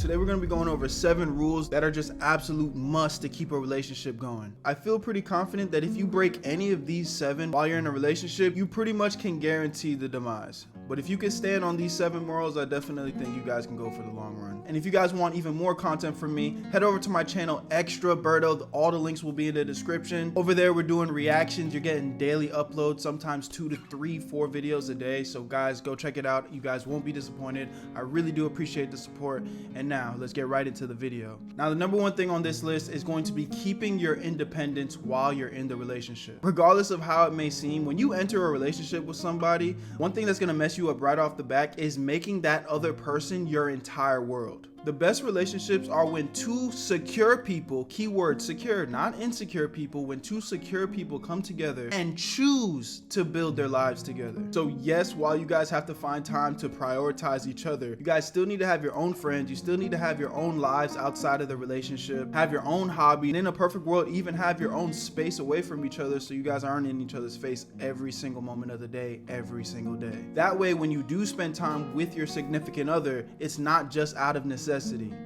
Today we're going to be going over 7 rules that are just absolute must to keep a relationship going. I feel pretty confident that if you break any of these 7 while you're in a relationship, you pretty much can guarantee the demise. But if you can stand on these 7 morals, I definitely think you guys can go for the long run. And if you guys want even more content from me, head over to my channel, Extra Berto. All the links will be in the description. Over there, we're doing reactions. You're getting daily uploads, sometimes 2 to 3, 4 videos a day. So guys, go check it out. You guys won't be disappointed. I really do appreciate the support. And now let's get right into the video. Now, the number 1 thing on this list is going to be keeping your independence while you're in the relationship. Regardless of how it may seem, when you enter a relationship with somebody, one thing that's going to mess you up right off the back is making that other person your entire world. The best relationships are when 2 secure people, keyword secure, not insecure people, when 2 secure people come together and choose to build their lives together. So yes, while you guys have to find time to prioritize each other, you guys still need to have your own friends. You still need to have your own lives outside of the relationship, have your own hobby, and in a perfect world, even have your own space away from each other so you guys aren't in each other's face every single moment of the day, every single day. That way, when you do spend time with your significant other, it's not just out of necessity.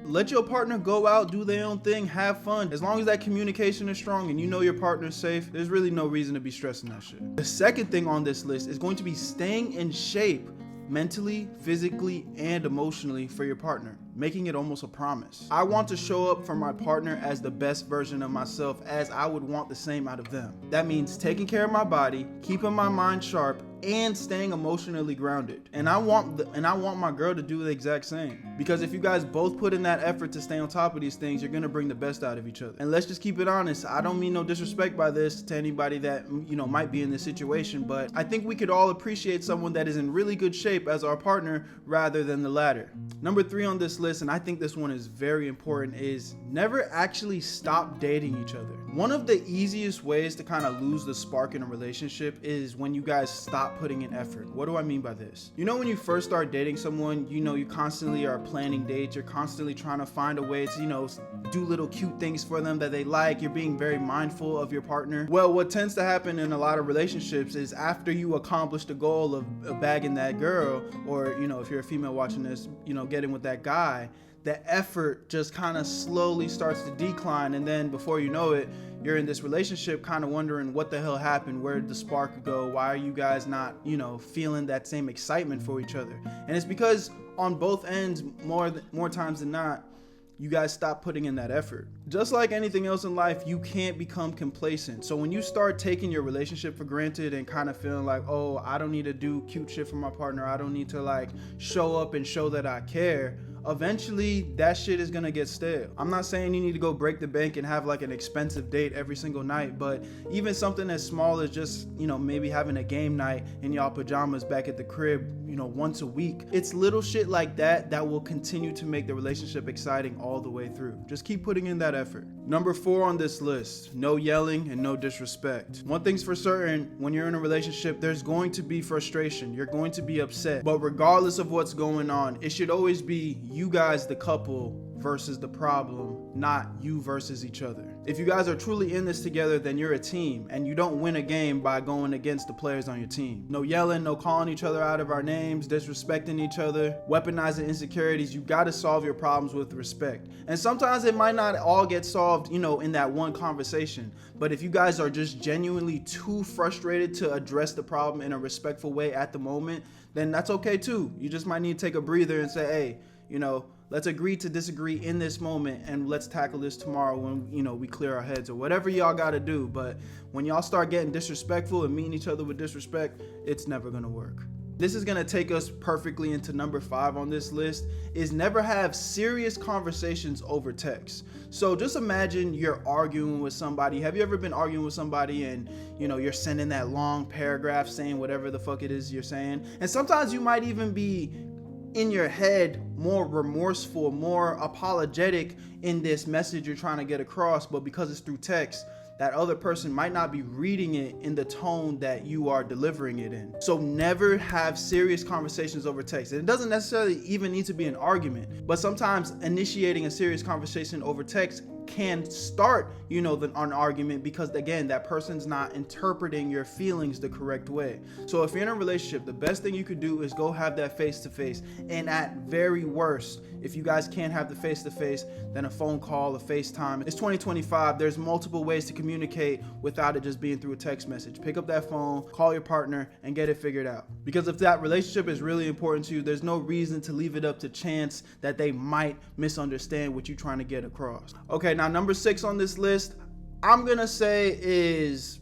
Let your partner go out, do their own thing, have fun. As long as that communication is strong and you know your partner's safe, there's really no reason to be stressing that shit. The second thing on this list is going to be staying in shape mentally, physically, and emotionally for your partner, making it almost a promise. I want to show up for my partner as the best version of myself, as I would want the same out of them. That means taking care of my body, keeping my mind sharp, and staying emotionally grounded. And I want my girl to do the exact same. Because if you guys both put in that effort to stay on top of these things, you're gonna bring the best out of each other. And let's just keep it honest. I don't mean no disrespect by this to anybody that, you know, might be in this situation, but I think we could all appreciate someone that is in really good shape as our partner rather than the latter. Number 3 on this list, and I think this one is very important, is never actually stop dating each other. One of the easiest ways to kind of lose the spark in a relationship is when you guys stop putting in effort. What do I mean by this? You know, when you first start dating someone, you know, you constantly are planning dates. You're constantly trying to find a way to, you know, do little cute things for them that they like. You're being very mindful of your partner. Well, what tends to happen in a lot of relationships is after you accomplish the goal of bagging that girl, or, you know, if you're a female watching this, you know, getting with that guy, the effort just kind of slowly starts to decline, and then before you know it, you're in this relationship kind of wondering what the hell happened, where did the spark go, why are you guys not, you know, feeling that same excitement for each other? And it's because on both ends, more times than not, you guys stop putting in that effort. Just like anything else in life, you can't become complacent. So when you start taking your relationship for granted and kind of feeling like, oh, I don't need to do cute shit for my partner, I don't need to like show up and show that I care, eventually that shit is gonna get stale. I'm not saying you need to go break the bank and have like an expensive date every single night, but even something as small as just, you know, maybe having a game night in y'all pajamas back at the crib, you know, once a week. It's little shit like that that will continue to make the relationship exciting all the way through. Just keep putting in that effort. Number 4 on this list, no yelling and no disrespect. One thing's for certain, when you're in a relationship, there's going to be frustration. You're going to be upset. But regardless of what's going on, it should always be you guys, the couple, versus the problem, not you versus each other. If you guys are truly in this together, then you're a team, and you don't win a game by going against the players on your team. No yelling, no calling each other out of our names, disrespecting each other, weaponizing insecurities. You got to solve your problems with respect. And sometimes it might not all get solved, you know, in that one conversation. But if you guys are just genuinely too frustrated to address the problem in a respectful way at the moment, then that's okay too. You just might need to take a breather and say, hey, you know, let's agree to disagree in this moment, and let's tackle this tomorrow when, you know, we clear our heads, or whatever y'all gotta do. But when y'all start getting disrespectful and meeting each other with disrespect, it's never gonna work. This is gonna take us perfectly into number 5 on this list, is never have serious conversations over text. So just imagine you're arguing with somebody. Have you ever been arguing with somebody and, you know, you're sending that long paragraph saying whatever the fuck it is you're saying? And sometimes you might even be in your head more remorseful, more apologetic in this message you're trying to get across, but because it's through text, that other person might not be reading it in the tone that you are delivering it in. So never have serious conversations over text. And it doesn't necessarily even need to be an argument, but sometimes initiating a serious conversation over text can start, an argument, because again, that person's not interpreting your feelings the correct way. So if you're in a relationship, the best thing you could do is go have that face-to-face. And at very worst, if you guys can't have the face-to-face, then a phone call, a FaceTime. It's 2025. There's multiple ways to communicate without it just being through a text message. Pick up that phone, call your partner, and get it figured out. Because if that relationship is really important to you, there's no reason to leave it up to chance that they might misunderstand what you're trying to get across. Okay, now number 6 on this list, I'm gonna say is,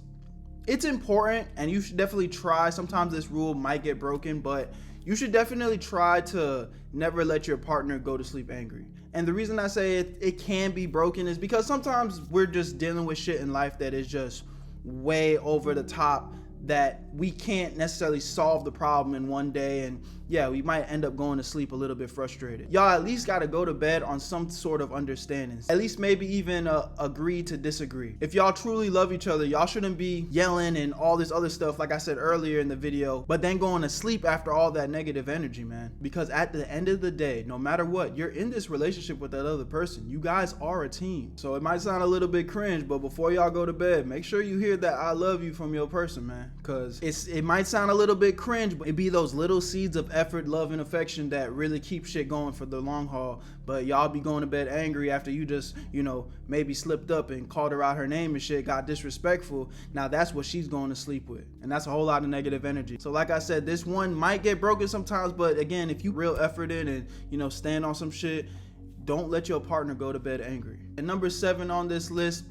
it's important and you should definitely try. Sometimes this rule might get broken, but you should definitely try to never let your partner go to sleep angry. And the reason I say it can be broken is because sometimes we're just dealing with shit in life that is just way over the top, that we can't necessarily solve the problem in one day, and yeah, we might end up going to sleep a little bit frustrated. Y'all at least got to go to bed on some sort of understanding. At least maybe even agree to disagree. If y'all truly love each other, y'all shouldn't be yelling and all this other stuff like I said earlier in the video, but then going to sleep after all that negative energy, man. Because at the end of the day, no matter what, you're in this relationship with that other person. You guys are a team. So it might sound a little bit cringe, but before y'all go to bed, make sure you hear that I love you from your person, man. Because it might sound a little bit cringe, but it be those little seeds of effort, love, and affection that really keep shit going for the long haul. But y'all be going to bed angry after you just, maybe slipped up and called her out her name and shit, got disrespectful. Now that's what she's going to sleep with. And that's a whole lot of negative energy. So like I said, this one might get broken sometimes, but again, if you real effort in and, stand on some shit, don't let your partner go to bed angry. And number 7 on this list,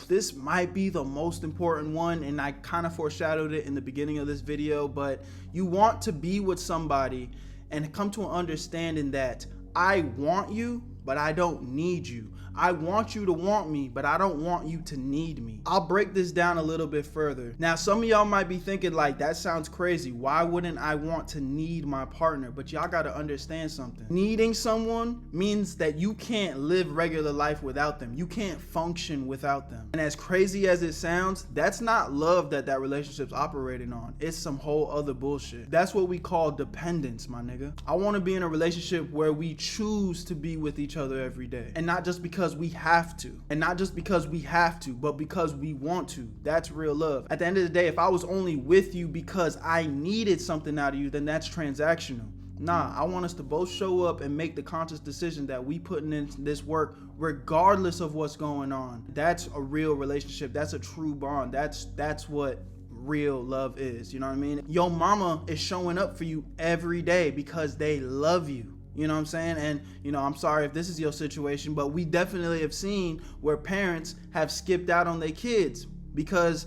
this might be the most important one, and I kind of foreshadowed it in the beginning of this video, but you want to be with somebody and come to an understanding that I want you, but I don't need you. I want you to want me, but I don't want you to need me. I'll break this down a little bit further. Now, some of y'all might be thinking like, that sounds crazy. Why wouldn't I want to need my partner? But y'all got to understand something. Needing someone means that you can't live regular life without them. You can't function without them. And as crazy as it sounds, that's not love that relationship's operating on. It's some whole other bullshit. That's what we call dependence, my nigga. I want to be in a relationship where we choose to be with each other every day. And not just because we have to, but because we want to. That's real love. At the end of the day, if I was only with you because I needed something out of you, then that's transactional. Nah, I want us to both show up and make the conscious decision that we putting in this work regardless of what's going on. That's a real relationship. That's a true bond. That's what real love is. You know what I mean? Your mama is showing up for you every day because they love you. You know what I'm saying? And, I'm sorry if this is your situation, but we definitely have seen where parents have skipped out on their kids because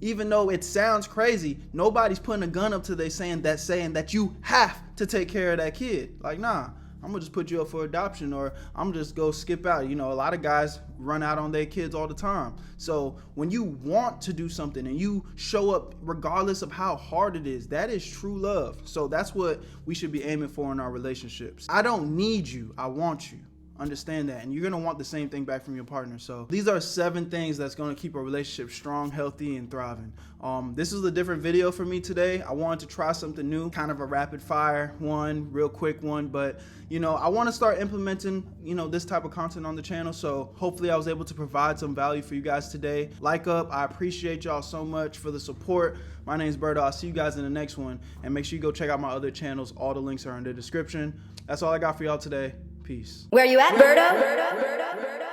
even though it sounds crazy, nobody's putting a gun up to they saying that you have to take care of that kid. Like, nah, I'm gonna just put you up for adoption, or I'm just go skip out. A lot of guys run out on their kids all the time. So when you want to do something and you show up regardless of how hard it is, that is true love. So that's what we should be aiming for in our relationships. I don't need you, I want you. Understand that, and you're gonna want the same thing back from your partner. So these are 7 things that's gonna keep a relationship strong, healthy, and thriving. This is a different video for me today. I wanted to try something new, kind of a rapid fire one, real quick one, but I want to start implementing this type of content on the channel. So hopefully I was able to provide some value for you guys today. Like up, I appreciate y'all so much for the support. My name is Berto. I'll see you guys in the next one, and make sure you go check out my other channels. All the links are in the description. That's all I got for y'all today. Peace. Where you at, Berto?